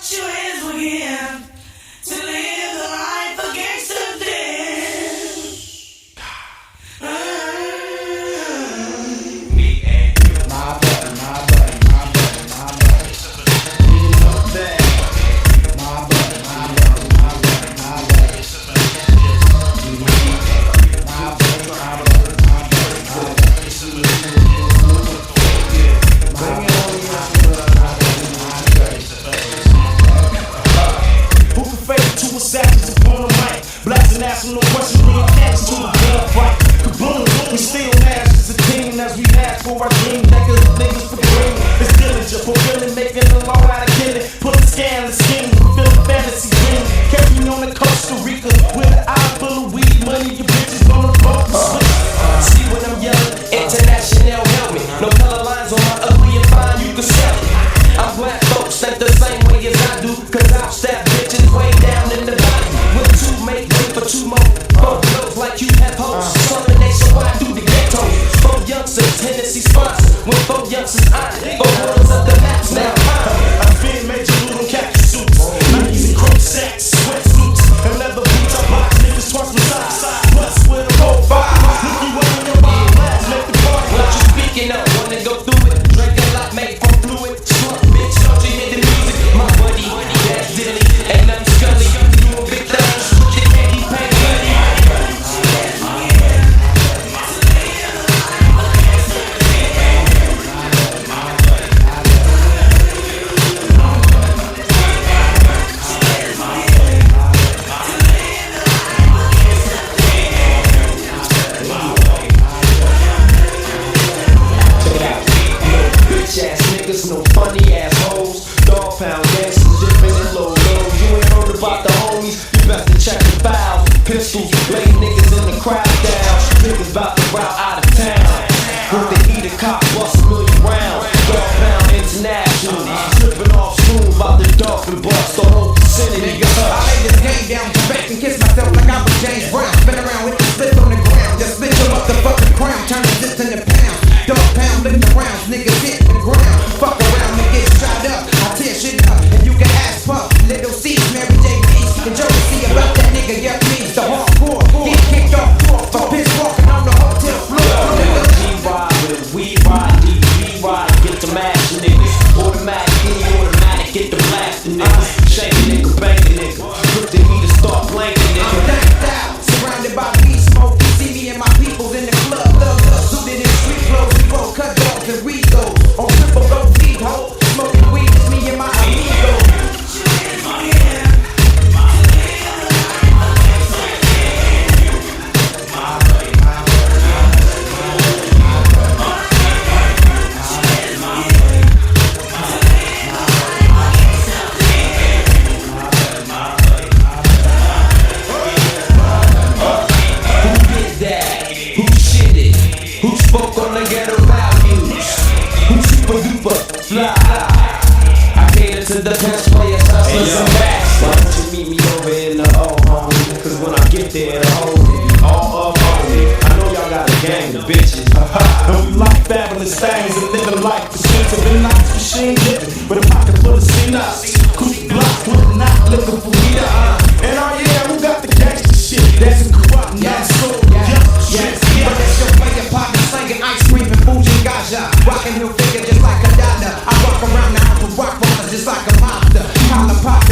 Put your hands again to live the life of gangster dead. Me and you. My buddy, my buddy, my buddy, my buddy. You know that. My buddy, my buddy, my buddy, my buddy. My buddy, my buddy, my buddy, my buddy. Bring it on, my buddy, my buddy. Who can fake two assassins upon the mic? Blasting ass with no question, we ain't catch to a gun fight. Kaboom, we still mash as a team as we mash for our dream. Niggas, niggas for green. It's diligent, fulfilling, making the law out of killing. Put a scandalous scheme, fulfilling fantasy dream. Kept me on the Costa Rica with an eye full of weed money. Your bitches on the boat. See when I'm yelling, international helmet. No color lines on my ugly and fine, you can sell it. I'm black folks think the same way as I do, cause I'll stab bitches way down in the body. With two make way for two more. Both blows like you have hopes. Something nationwide through the ghetto. Four youngsters, Hennessy sponsor. When four youngsters on it, four worlds of the maps now. I've been major little khaki suits, 90s and chrome sacks, sweatsuits, and leather boots. I box niggas twice my size. Bust with a 4-5. Look you up in your mind, last, let the party. What you speaking of? Wanna go through it? Drink a lot, make from fluid. Slump, bitch, don't you hear the music? My buddy, that's Dilly, ain't nothing scully. Doing big things, your candy paint buddy. Bitch ass niggas, no funny assholes. Dog pound gangsters, dipping in low lows. You ain't heard about the homies, you best to check the files. Pistols, lay niggas in the crowd down. Niggas about to route out of town. With the heater, cop bust a million rounds. Dog pound international, slipping off soon about the dolphin bust. The whole vicinity, I lay this game down, back and kiss myself like I was James Brown. Spin around with the spit on the ground, just spit your motherfucking crown, turn this into pounds. Dog pound, lick the rounds, niggas hit the ground. Fuck around and get shot up, I tear shit up, and you can ask Puff, Little C, Mary J. Beast, and Joey C about that nigga, yeah, please, the hardcore. Get kicked off for piss walking on the hotel floor. G-Ride with a weed ride, D-Ride, get the mash niggas. Automatic, get the blasting niggas. Shake a nigga, bang a nigga. Put the heater, start blanking I'm nigga. thanked out, surrounded by weed smoke. You see me and my peoples in the club, thugged up, suited in street clothes. We roll cut dogs and weed goes on triple go feed ho. Smoking weed, it's me and my amigos. Who spoke on the ghetto values? Who super duper fly? I cater to the best players, hustlers, and backs. Why don't you meet me over in the old homie? Cause when I get there, the whole be all up on me. I know y'all got a gang of bitches. And we like fabulous things and living life for shit. So been nice machine living with a pocket full of C-nuts. Coupe block, putting out, looking for me to And oh yeah, who got the gangster shit? That's a corrupt, not so. Yes, but that's your player partner slanging ice cream and Fuji Gaja. Rocking your figure just like a dollar. I walk around the house with rock rollers just like a monster. Collar pop,